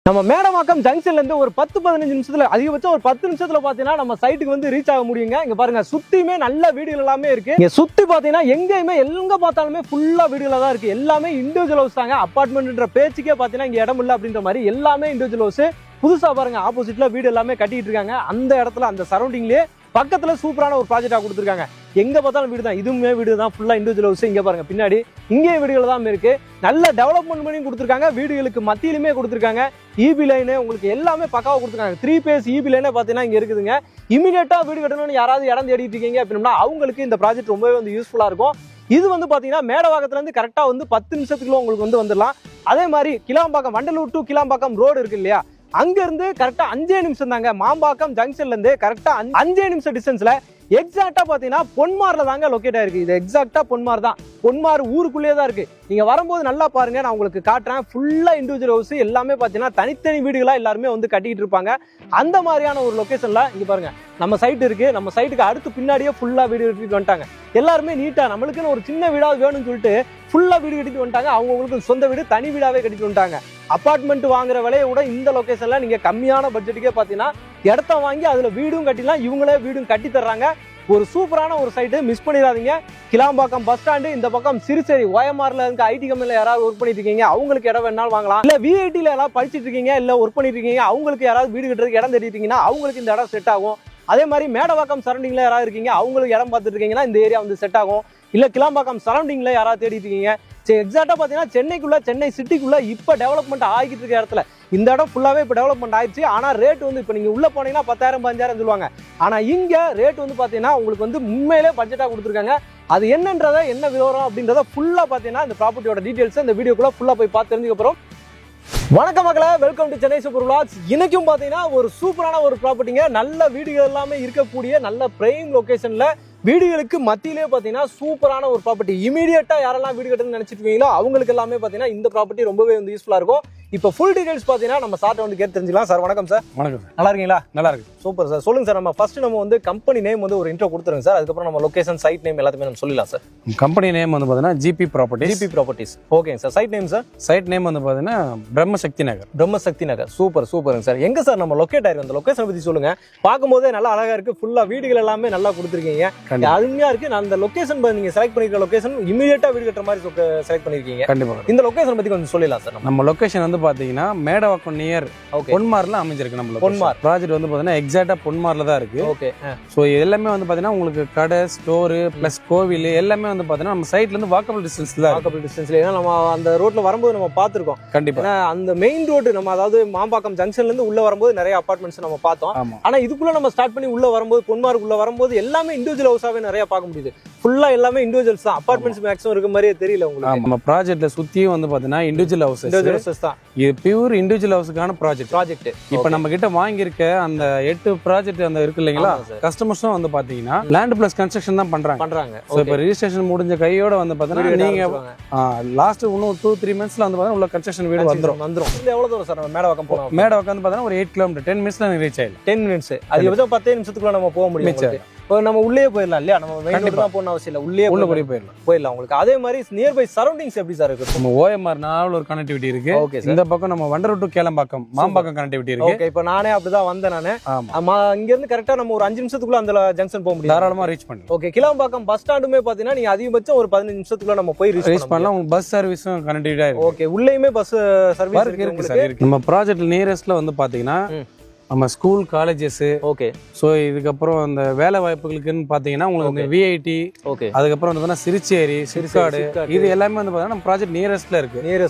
நம்ம மேடவாக்கம் ஜங்ஷன்ல இருந்து ஒரு 10-15 நிமிஷத்துல அதிகபட்சம் ஒரு 10 நிமிஷத்துல பாத்தீங்கன்னா நம்ம சைட்டுக்கு வந்து ரீச் ஆக முடியுங்க. இங்க பாருங்க சுத்தியுமே நல்ல வீடுகள் எல்லாமே இருக்கு. இங்க சுத்தி பாத்தீங்கன்னா எங்கேயுமே எங்க பார்த்தாலுமே ஃபுல்லா வீடுகளா தான் இருக்கு. எல்லாமே இண்டிவிஜுவல் ஹவுஸ் தாங்க. அபார்ட்மெண்ட்ன்ற பேச்சுக்கே பாத்தீங்கன்னா இங்க இடம் இல்ல அப்படின்ற மாதிரி எல்லாமே இண்டிவிஜுவல் ஹவுஸ். புதுசா பாருங்க ஆப்போசிட்ல வீடு எல்லாமே கட்டிட்டு இருக்காங்க. அந்த இடத்துல அந்த சரௌண்டிங்லயே பக்கத்துல சூப்பரான ஒரு ப்ராஜெக்டா கொடுத்துருக்காங்க. எங்க பார்த்தாலும் வீடு தான், இதுவுமே வீடு தான், ஃபுல்லா இண்டிவிஜுவல் ஹவுஸ். இங்க பாருங்க பின்னாடி இங்கே வீடுகள் தான் இருக்கு. நல்ல டெவலப்மெண்ட் பண்ணி கொடுத்துருக்காங்க. வீடுகளுக்கு மத்தியிலுமே கொடுத்துருக்காங்க. இபி லைனு உங்களுக்கு எல்லாமே பக்காவா கொடுத்துருக்காங்க. 3 பேஸ் இபி லைனே பாத்தீங்கன்னா இங்க இருக்குதுங்க. இமீடியட்டா வீடு கட்டணும்னு யாராவது இடம் தேடிட்டு இருக்கீங்க அப்படின்னா அவங்களுக்கு இந்த ப்ராஜெக்ட் ரொம்பவே வந்து யூஸ்ஃபுல்லா இருக்கும். இது வந்து பாத்தீங்கன்னா மேடவாக்கத்துல இருந்து கரெக்டா வந்து 10 நிமிஷத்துக்குள்ள உங்களுக்கு வந்து வந்துடலாம். அதே மாதிரி கிளாம்பாக்கம் வண்டலூர் டு கிளாம்பாக்கம் ரோடு இருக்கு இல்லையா, அங்க இருந்து கரெக்டா 5 நிமிஷம் தாங்க. மாம்பாக்கம் ஜங்ஷன்ல இருந்து கரெக்டா 5 நிமிஷம் டிஸ்டன்ஸ்ல எக்ஸாக்டா பாத்தீங்கன்னா பொன்மார்ல தாங்க லொக்கேட் ஆயிருக்கு. இது எக்ஸாக்டா பொன்மார் தான். பொன்மார் ஊருக்குள்ளேயே தான் இருக்கு. நீங்க வரும்போது நல்லா பாருங்க, நான் உங்களுக்கு காட்டுறேன். ஃபுல்லா இண்டிவிஜுவல் ஹவுஸ் எல்லாமே பாத்தீங்கன்னா தனித்தனி வீடுகளா எல்லாருமே வந்து கட்டிட்டு இருப்பாங்க. அந்த மாதிரியான ஒரு லொகேஷன்ல இங்க பாருங்க நம்ம சைட் இருக்கு. நம்ம சைட்டுக்கு அடுத்து பின்னாடியே ஃபுல்லா வீடு கட்டிட்டு வந்துட்டாங்க. எல்லாருமே நீட்டா நம்மளுக்குன்னு ஒரு சின்ன வீடாவது வேணும்னு சொல்லிட்டு ஃபுல்லா வீடு கட்டிட்டு வந்துட்டாங்க. அவங்களுக்கு சொந்த வீடு தனி வீடாவே கட்டிட்டு வந்துட்டாங்க. அபார்ட்மெண்ட் வாங்குற விலையை விட இந்த லொகேஷன்ல நீங்க கம்மியான பட்ஜெட்டுக்கே பாத்தீங்கன்னா இடத்த வாங்கி அதுல வீடும் கட்டிலாம், இவங்களே வீடும் கட்டி தர்றாங்க. ஒரு சூப்பரான ஒரு சைட்டு, மிஸ் பண்ணிடாதீங்க. கிளாம்பாக்கம் பஸ் ஸ்டாண்டு, இந்த பக்கம் சிறுசேரி OMRல இருக்க ஐடி கம்பெனில யாராவது ஒர்க் பண்ணிட்டு இருக்கீங்க அவங்களுக்கு இடம் வேணாலும் வாங்கலாம். இல்ல VITல யாராவது படிச்சுட்டு இருக்கீங்க, இல்ல ஒர்க் பண்ணிட்டு இருக்கீங்க அவங்களுக்கு யாராவது வீடு கட்டுறதுக்கு இடம் தேடிட்டீங்கன்னா அவங்களுக்கு இந்த இடம் செட் ஆகும். அதே மாதிரி மேடவாக்கம் சரௌண்டிங்ல யாராவது இருக்கீங்க அவங்களுக்கு இடம் பார்த்துட்டு இருக்கீங்கன்னா இந்த ஏரியா வந்து செட் ஆகும். இல்ல கிளாம்பாக்கம் சரௌண்டிங்ல யாராவது தேடிட்டு இருக்கீங்க, எக்ஸாக்டா பாத்தீங்கன்னா சென்னைக்குள்ள, சென்னை சிட்டிக்குள்ள இப்ப டெவலப்மெண்ட் ஆகிட்டு இருக்க இடத்துல இந்த இடம் ஃபுல்லாவே இப்ப டெவலப்மெண்ட் ஆயிடுச்சு. ஆனா ரேட் வந்து இப்ப நீங்க உள்ள போனீங்கன்னா 10,000 15,000 சொல்லுவாங்க. ஆனா இங்க ரேட் வந்து பாத்தீங்கன்னா உங்களுக்கு வந்து உண்மையிலே பட்ஜெட்டா கொடுத்துருக்காங்க. அது என்னன்றத என்ன விவரம் அப்படின்றத ஃபுல்லா பாத்தீங்கன்னா இந்த ப்ராப்பர்ட்டியோட டீடைல்ஸ் இந்த வீடியோக்குள்ள ஃபுல்லா போய் பார்த்து தெரிஞ்சுக்க போறோம். வணக்கம் மக்களே, welcome to Chennai super vlogs. இன்னைக்கும் பாத்தீங்கன்னா ஒரு சூப்பரான ஒரு ப்ராப்பர்ட்டிங்க. நல்ல வீடுகள் எல்லாமே இருக்கக்கூடிய நல்ல பிரைம் லொகேஷன்ல வீடுகளுக்கு மத்தியிலே பாத்தீங்கன்னா சூப்பரான ஒரு ப்ராப்பர்ட்டி. இமீடியட்டா யாரெல்லாம் வீடு கட்டணும்னு நினைச்சிட்டு இருக்கீங்களோ அவங்களுக்கு எல்லாமே பாத்தீங்கன்னா இந்த ப்ராப்பர்ட்டி ரொம்பவே வந்து யூஸ்ஃபுல்லா இருக்கும். இப்போ ஃபுல் டீடைல்ஸ் பாத்தீங்கன்னா நம்ம சார்ட்ட வந்து கேட்டு தெரிஞ்சுக்கலாம். சார் வணக்கம் சார். வணக்கம். நல்லா இருக்கீங்களா? நல்லா இருக்கு. Super sir. சொல்லுங்க சார், நம்ம ஃபர்ஸ்ட் நம்ம வந்து கம்பெனி நேம் வந்து ஒரு இன்ட்ரோ கொடுத்துருங்க சார். அதுக்கப்புறம் நம்ம லொகேஷன், சைட் நேம் எல்லாத்தையுமே நம்ம சொல்லலாம் சார். கம்பெனி நேம் வந்து பாத்தீங்கன்னா ஜிபி ப்ராப்பர்ட்டிஸ். ஓகேங்க sir. Site name sir? Site name வந்து பாத்தீங்கன்னா பிரம்மசக்தி நகர். சூப்பருங்க சார். எங்க சார் நம்ம லொகேட் ஆயிருக்கு? அந்த லொகேஷன் பத்தி சொல்லுங்க. பார்க்கும்போதே நல்லா அழகா இருக்கு. ஃபுல்லா வீடுகள் எல்லாமே நல்லா கொடுத்துருக்கீங்க. அருமையா இருக்கு. நான் அந்த லொகேஷன் நீங்க செலக்ட் பண்ணிருக்க லொகேஷன் இமீடியட்டா வீடு கட்டுற மாதிரி செலக்ட் பண்ணிருக்கீங்க. கண்டிப்பா. இந்த லொகேஷன் பத்தி கொஞ்சம் சொல்லலாம் சார். நம்ம லொகேஷன் வந்து பாத்தீங்கன்னா மேடவாக்கம் நியர் பொன்மார்ல அமைஞ்சிருக்கு. நம்ம பொன்மார் ப்ராஜெக்ட் வந்து பாத்தீங்கன்னா எக்ஸாக்ட்டா பொன்மார்ல தான் இருக்கு. ஓகே. சோ எல்லாமே வந்து பாத்தீங்கன்னா உங்களுக்கு கடை, ஸ்டோர் பிளஸ் கோவில் எல்லாமே வந்து பாத்தீங்கன்னா நம்ம சைட்ல இருந்து வாக்கபிள் டிஸ்டன்ஸ்ல தான். வாக்கபிள் டிஸ்டன்ஸ்ல. ஏன்னா நம்ம அந்த ரோட்ல வரும்போது நம்ம பாத்துருக்கோம். கண்டிப்பா. ஏன்னா அந்த மெயின் ரோடு நம்ம அதாவது மாம்பாக்கம் ஜங்ஷன்ல இருந்து உள்ள வரும்போது நிறைய அபார்ட்மெண்ட்ஸ் நம்ம பார்த்தோம். ஆனா இதுக்குள்ள நம்ம ஸ்டார்ட் பண்ணி உள்ள வரும்போது பொன்மார்க்குள்ள வரும்போது எல்லாமே இண்டிவிஜுவல் ஹவுஸாவே நிறைய பார்க்க முடியுது. ஃபுல்லா எல்லாமே இண்டிவிஜுவல்ஸ் தான். அபார்ட்மெண்ட்ஸ் மேக்ஸிமம் இருக்க மாதிரியே தெரியல உங்களுக்கு. நம்ம ப்ராஜெக்ட்ல சுத்தியும் வந்து பாத்தீங்கன்னா இண்டிவிஜுவல் ஹவுசஸ் தான். இது பியூர் இண்டிவிஜுவல் ஹவுஸ்க்கான ப்ராஜெக்ட். இப்ப நம்ம கிட்ட வாங்கியிருக்க அந்த 8 ப்ராஜெக்ட் அந்த இருக்கு இல்லைங்களா, கஸ்டமர்ஸும் வந்து பாத்தீங்கன்னா லேண்ட் பிளஸ் கன்ஸ்ட்ரக்ஷன் தான் பண்றாங்க. இப்ப ரெஜிஸ்ட்ரேஷன் முடிஞ்ச கையோட வந்து பாத்தீங்கன்னா நீங்க லாஸ்ட் இன்னும் 2-3 மந்த்ஸ்ல வந்து பாத்தீங்கன்னா உள்ள கன்ஸ்ட்ரக்ஷன் வீடு வந்துரும். இது எவ்வளவு தூரம் சார்? நம்ம மேடவாக்கம் போறோம். மேடவாக்கம் வந்து பாத்தீங்கன்னா ஒரு 8 கிலோமீட்டர் 10 மினிட்ஸ்ல ரீச் ஆயிடும். 10 மினிட்ஸ். அது எவ்வளவு 10 நிமிஷத்துக்குள்ள நம்ம போக முடியும். நம்ம உள்ளே போயிடலாம் இல்லையா? நம்ம மெயின் ரோட் தான் போகணும் அவசியம் இல்லை. உள்ள போயிடலாம் உங்களுக்கு. அதே மாதிரி நியர்பை சரௌண்டிங்ஸ் எப்படி சார் இருக்கு? நம்ம OMR நாவல் ஒரு கனெக்டிவிட்டி இருக்கு. ஓகே. இந்த பக்கம் நம்ம வண்டலூர் டு கேளம்பாக்கம் மாம்பாக்கம் கனெக்டிவிட்டி இருக்கு. ஓகே. இப்போ நானே அப்படிதான் வந்தேன். இங்க இருந்து கரெக்டா நம்ம ஒரு 5 நிமிஷத்துக்குள்ள அந்த ஜங்ஷன் போக முடியும். தாராளமா ரீச் பண்ணலாம். ஓகே. கிளாம்பாக்கம் பஸ் ஸ்டாண்டுமே பாத்தீங்கன்னா நீங்க அதிகபட்சம் ஒரு 15 நிமிஷத்துக்குள்ள நம்ம போய் ரீச் பண்ணலாம். உங்களுக்கு பஸ் சர்வீஸும் கனெக்டிவிட்டா இருக்கு. ஓகே. உள்ளேயுமே பஸ் சர்வீஸ் இருக்கு. நம்ம ப்ராஜெக்ட் நியரஸ்ட்ல வந்து பாத்தீங்கன்னா நம்ம ஸ்கூல், காலேஜஸ். ஓகே. ஸோ இதுக்கப்புறம் அந்த வேலை வாய்ப்புகளுக்குன்னு பார்த்தீங்கன்னா உங்களுக்கு VIT, ஓகே, அதுக்கப்புறம் வந்து சிறுச்சேரி, சிறுகாடு, இது எல்லாமே வந்து பார்த்தீங்கன்னா நம்ம ப்ராஜெக்ட் நியரஸ்ட்ல இருக்கு.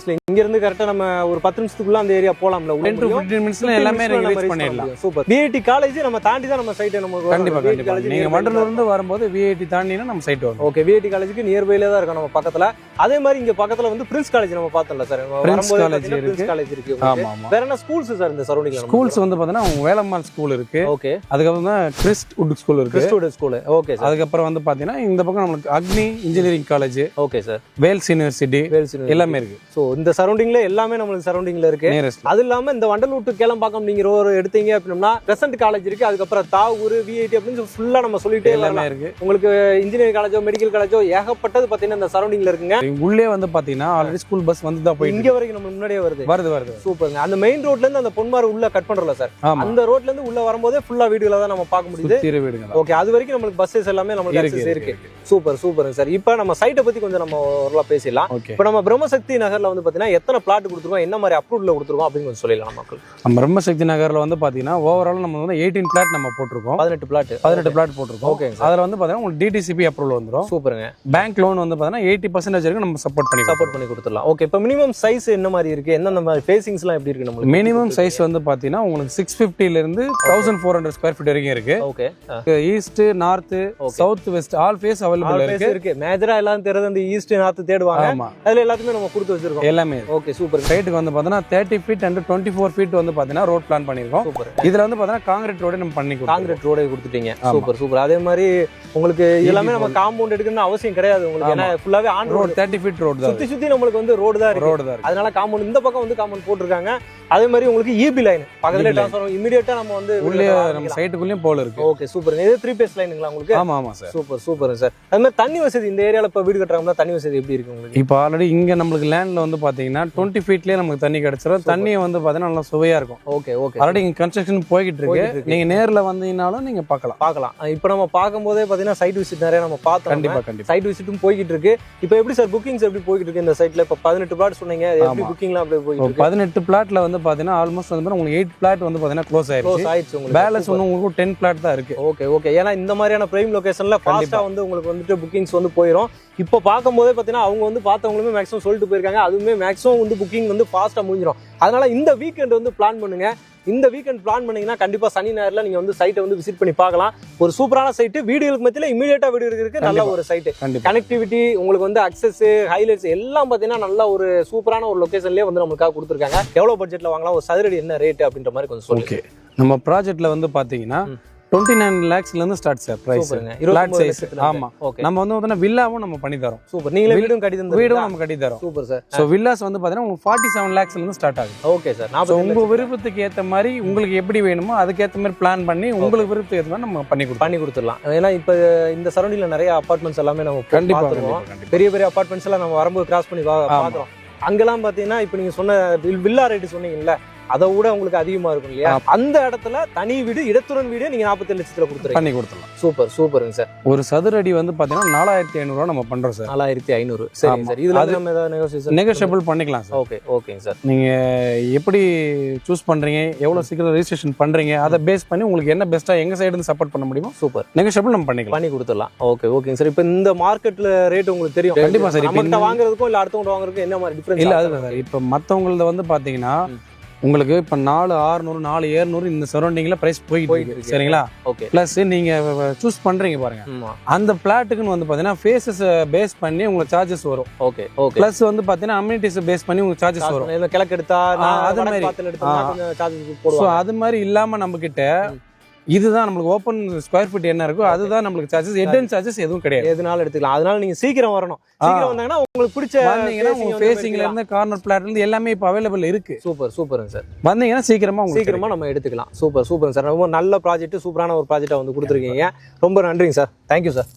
இங்க இருந்து கரெக்டா நம்ம ஒரு 10 நிமிஷத்துக்குள்ள அந்த ஏரியா போலாம்ல. 10 to 15 மினிட்ஸ்ல எல்லாமே ரீச் பண்ணிடலாம். சூப்பர். VIT காலேஜ் நம்ம தாண்டி தான் நம்ம சைட் நமக்கு. கண்டிப்பா. நீங்க வண்டலூர்ல இருந்து வரும்போது VIT தாண்டினா நம்ம சைட் வரும். ஓகே. VIT காலேஜுக்கு நியர்பைல தான் இருக்கும் நம்ம பக்கத்துல. அதே மாதிரி இங்க பக்கத்துல வந்து பிரின்ஸ் காலேஜ் நம்ம பார்த்தோம்ல சார். பிரின்ஸ் காலேஜ் இருக்கு. ஆமா. வேற என்ன ஸ்கூல்ஸ் சார் இந்த சரௌண்டிங்ல? ஸ்கூல்ஸ் வந்து பார்த்தீங்கன்னா வேலம்மாள் ஸ்கூல் இருக்கு. ஓகே. அதுக்கப்புறம் தான் கிறிஸ்ட் வுட் ஸ்கூல் இருக்கு. Christ wood school. Okay sir. அதுக்கப்புறம் வந்து பாத்தீங்கன்னா இந்த பக்கம் நம்மளுக்கு Agni engineering college. Okay sir. Vels university எல்லாமே இருக்கு. சோ இந்த சரௌண்டிங்ல எல்லாமே நம்மளுக்கு சரௌண்டிங்ல இருக்கு. அது இல்லாம இந்த வண்டலூர் கேளம்பாக்கம் நீங்க ஒரு எடுத்தீங்க அப்படின்னா பிரசன்ட் காலேஜ் இருக்கு. அதுக்கப்புறம் தாவூர் விஐடி அப்படின்னு ஃபுல்லா நம்ம சொல்லிட்டே எல்லாமே இருக்கு. உங்களுக்கு இன்ஜினியரிங் காலேஜோ மெடிக்கல் காலேஜோ ஏகப்பட்டது பாத்தீங்கன்னா இந்த சரௌண்டிங்ல இருக்குங்க. உள்ளே வந்து பாத்தீங்கன்னா ஆல்ரெடி ஸ்கூல் பஸ் வந்து தான் போய் இங்க வரைக்கும் நம்ம முன்னாடியே வருது. சூப்பர்ங்க. அந்த மெயின் ரோட்ல இருந்து அந்த பொன்மார் உள்ள கட் பண்றோம்ல சார், அந்த ரோட்ல இருந்து உள்ள வரும்போதே ஃபுல்லா வீடுகளை தான் நம்ம பார்க்க முடியுது. ஓகே. அது வரைக்கும் நமக்கு பஸ்ஸஸ் எல்லாமே நமக்கு அக்சஸ் இருக்கு. சூப்பருங்க சார். இப்போ நம்ம சைட்டை பத்தி கொஞ்சம் நம்ம ஓரளவு பேசலாம். இப்போ நம்ம பிரம்மசக்தி நகர்ல வந்து பாத்தீங்கன்னா எத்தனை பிளாட் கொடுத்துருக்கோம், என்ன மாதிரி அப்ரூவ்ல கொடுத்துருக்கோம் அப்படின்னு கொஞ்சம் சொல்லலாம் மக்கள். நம்ம பிரம்மசக்தி நகர்ல வந்து பாத்தீங்கன்னா ஓவரால் நம்ம வந்து 18 பிளாட் நம்ம போட்டிருக்கோம். 18 பிளாட் போட்டிருக்கோம். ஓகே. அதுல வந்து பாத்தீங்கன்னா உங்களுக்கு டிடிசிபி அப்ரூவல் வந்துரும். சூப்பருங்க. பேங்க் லோன் வந்து பாத்தீங்கன்னா 80% வரைக்கும் நம்ம சப்போர்ட் பண்ணி கொடுத்துடலாம். ஓகே. இப்போ மினிமம் சைஸ் என்ன மாதிரி இருக்கு, என்ன மாதிரி ஃபேசிங்ஸ்லாம் எப்படி இருக்கு நமக்கு? மினிமம் சைஸ் வந்து பாத்தீங்கன்னா உங்களுக்கு 650 ல இருந்து 1400 ஸ்கொயர் ஃபீட் வரைக்கும் இருக்கு. Okay. East, north, south, west all face available இருக்கு. மேஜரா எல்லாம் தெரியாது, அந்த ஈஸ்ட் நார்த் தேடுவாங்க. அதுல எல்லாத்தையுமே நம்ம கொடுத்து வச்சிருக்கோம் எல்லாமே. ஓகே. சூப்பர். சைட்டுக்கு வந்து பாத்தீங்கன்னா 30 ஃபீட் அண்ட் 24 ஃபீட் வந்து பாத்தீங்கன்னா ரோட் பிளான் பண்ணிருக்கோம். சூப்பர். இதுல வந்து பாத்தீங்கன்னா கான்கிரீட் ரோடே நம்ம பண்ணி கான்கிரீட் ரோடே கொடுத்துட்டீங்க. சூப்பர். அதே மாதிரி உங்களுக்கு எல்லாமே நம்ம காம்பவுண்ட் எடுக்கணும்னு அவசியம் கிடையாது உங்களுக்கு. ஏன்னா ஃபுல்லாவே ஆன் ரோட் 30 ஃபீட் ரோட் தான். சுத்தி நம்மளுக்கு வந்து ரோடு தான் இருக்கு. அதனால காம்பவுண்ட் இந்த பக்கம் வந்து காம்பவுண்ட் போட்டுருக்காங்க. அதே மாதிரி உங்களுக்கு ஈபி லைன் பக்கத்துல ட்ரான்ஸ்ஃபார்மர் இமிடியேட்டா நம்ம வந்து உள்ளே நம்ம சைட்டுக்குள்ளேயும் போல இருக்கு. ஓகே. சூப்பர். இது 3 பேஸ் லைனுங்களா உங்களுக்கு? ஆமா சார். Super sir. அதே மாதிரி தண்ணி வசதி இந்த ஏரியால இப்ப வீடு கட்டுறாங்கன்னா தண்ணி வசதி எப்படி இருக்கு உங்களுக்கு? இப்போ ஆல்ரெடி இங்க நம்மளுக்கு லேண்ட்ல வந்து பாத்தீங்கன்னா 20 ஃபீட்லயே நமக்கு தண்ணி கிடைச்சிரும். தண்ணி வந்து பாத்தீங்கன்னா நல்லா சுவையா இருக்கும். ஓகே. ஆல்ரெடி இங்க கன்ஸ்ட்ரக்ஷன் போயிட்டு இருக்கு. நீங்க நேர்ல வந்தீங்கனாலும் நீங்க பார்க்கலாம். இப்போ நம்ம பார்க்கும்போதே பாத்தீங்கன்னா சைட் விசிட் நிறைய நம்ம பார்த்தோம். கண்டிப்பா சைட் விசிட்டும் போயிட்டு இருக்கு. இப்போ எப்படி சார் புக்கிங்ஸ் எப்படி போயிட்டு இருக்கு இந்த சைட்ல? இப்போ 18 பிளாட் சொன்னீங்க, எப்படி புக்கிங்லாம் அப்படியே போயிட்டு இருக்கு? 18 பிளாட்ல வந்து பாத்தீங்கன்னா ஆல்மோஸ்ட் வந்து உங்களுக்கு 8 பிளாட் வந்து பாத்தீங்கன்னா க்ளோஸ் ஆயிடுச்சு. உங்களுக்கு பேலன்ஸ் வந்து உங்களுக்கு 10 பிளாட் தான் இருக்கு. ஓகே. ஏன்னா இந்த மாதிரியான பிரைம் லொகேஷன்ல ஃபாஸ்டா வந்து உங்களுக்கு வந்துட்டு புக்கிங்ஸ் வந்து போயிடும். இப்போ பார்க்கும்போதே பாத்தீங்கன்னா அவங்க வந்து பார்த்தவங்களுமே மேக்ஸிமம் சொல்லிட்டு போயிருக்காங்க. அதுவுமே மேக்ஸிமம் வந்து புக்கிங் வந்து ஃபாஸ்டா முடிஞ்சிடும். அதனால இந்த வீக்கெண்ட் வந்து பிளான் பண்ணுங்க. இந்த வீக்கெண்ட் பிளான் பண்ணீங்கன்னா கண்டிப்பா சனி ஞாயிறுல நீங்க வந்து சைட்டை வந்து விசிட் பண்ணி பார்க்கலாம். ஒரு சூப்பரான சைட்டு, வீடியோக்கு மத்தியில இமீடியட்டா வீடியோ இருக்கு. நல்ல ஒரு சைட்டு, கனெக்டிவிட்டி உங்களுக்கு வந்து அக்சஸ், ஹைலைட்ஸ் எல்லாம் பாத்தீங்கன்னா நல்ல ஒரு சூப்பரான ஒரு லொகேஷன்லயே வந்து நமக்காக கொடுத்துருக்காங்க. எவ்வளவு பட்ஜெட்ல வாங்கலாம், ஒரு சதுரடி என்ன ரேட் அப்படின்ற மாதிரி கொஞ்சம் சொல்லுங்க. நம்ம ப்ராஜெக்ட்ல வந்து பாத்தீங்கன்னா 29 lakhsல இருந்து start sir price. Flat size. ஆமா. நம்ம வந்து பார்த்தா வில்லாவும் நம்ம பண்ணி தரோம். சூப்பர். நீங்களே வீடும் கட்டி தந்தீங்க. வீடும் நம்ம கட்டி தரோம். Super sir. சோ வில்லாஸ் வந்து பாத்தீங்கன்னா உங்களுக்கு 47 lakhsல இருந்து ஸ்டார்ட் ஆகுது. Okay sir. நான் உங்க விருப்பத்துக்கு ஏத்த மாதிரி உங்களுக்கு எப்படி வேணுமோ அதுக்கு ஏத்த மாதிரி பிளான் பண்ணி உங்களுக்கு விருப்பத்துக்கு ஏத்த மாதிரி நம்ம பண்ணி கொடுத்துடலாம். ஏன்னா இப்போ இந்த சரௌண்டிங்ல நிறைய அபார்ட்மெண்ட்ஸ் எல்லாமே நம்ம கண்டிப்பா பெரிய அபார்ட்மெண்ட்ஸ் எல்லாம் நம்ம வரும்போது கிராஸ் பண்ணி பாக்குறோம். அங்கெல்லாம் பாத்தீங்கன்னா இப்போ நீங்க சொன்ன வில்லா ரேட் சொன்னீங்கல்ல, அதை விட உங்களுக்கு அதிகமா இருக்கும் இல்லையா? அந்த இடத்துல தனி வீடு, இடத்துடன் வீடு நீங்க 47 லட்சத்துல பண்ணி கொடுத்துடலாம். சூப்பருங்க சார். ஒரு சதுரடி வந்து பாத்தீங்கன்னா 4500 நம்ம பண்றோம் சார். 4500. சரி சார். இதுல நம்ம ஏதாவது நெகோஷியபிள் பண்ணிக்கலாம் சார். ஓகேங்க சார். நீங்க எப்படி சூஸ் பண்றீங்க, எவ்வளவு சீக்கிரம் ரெஜிஸ்ட்ரேஷன் பண்றீங்க, அதை பேஸ் பண்ணி உங்களுக்கு என்ன பெஸ்டா எங்க சைடு இருந்து சப்போர்ட் பண்ண முடியுமோ சூப்பர் நெகோஷியபிள் நம்ம பண்ணி கொடுத்துடலாம். ஓகேங்க சார். இப்போ இந்த மார்க்கெட்ல ரேட் உங்களுக்கு தெரியும் கண்டிப்பா சார். நம்ம வாங்குறதுக்கும் இல்ல அடுத்தவங்க வாங்குறதுக்கும் என்ன மாதிரி டிஃபரன்ஸ்? இல்ல அதுதான் சார். இப்போ மத்தவங்களது வந்து பாத்தீங்கன்னா உங்களுக்கு இப்ப 4600 4700 இந்த சரௌண்டிங்ல பிரைஸ் போயிட்டு இருக்கு. சரிங்களா? பிளஸ் நீங்க சூஸ் பண்றீங்க பாருங்க, அந்த பிளாட்டுக்குன்னு வந்து பாத்தீங்கன்னா ஃபேஸஸ் பேஸ் பண்ணி உங்களுக்கு சார்ஜஸ் வரும். பிளஸ் வந்து பாத்தீங்கன்னா அம்யூனிட்டிஸ் பேஸ் பண்ணி உங்களுக்கு சார்ஜஸ் வரும். கிழக்கு எடுத்தா அது மாதிரி அது மாதிரி இல்லாம நம்ம கிட்ட இதுதான் நம்மளுக்கு ஓப்பன் ஸ்கொயர் ஃபீட் என்ன இருக்கோ அதுதான் நம்மளுக்கு சார்ஜஸ். ஹிடன் சார்ஜஸ் எதுவும் கிடையாது. எதுனால எடுத்துக்கலாம். அதனால நீங்க சீக்கிரம் வரணும். சீக்கிரம் வந்தாங்கன்னா உங்களுக்கு பிடிச்ச வந்தீங்கன்னா உங்க ஃபேசிங்ல இருந்து கார்னர் பிளாட்ல இருந்து எல்லாமே இப்ப அவைலபிள் இருக்கு. சூப்பருங்க சார். வந்தீங்கன்னா சீக்கிரமா நம்ம எடுத்துக்கலாம். சூப்பருங்க சார். ரொம்ப நல்ல ப்ராஜெக்ட், சூப்பரான ஒரு ப்ராஜெக்டா வந்து கொடுத்துருக்கீங்க. ரொம்ப நன்றிங்க சார். Thank you sir.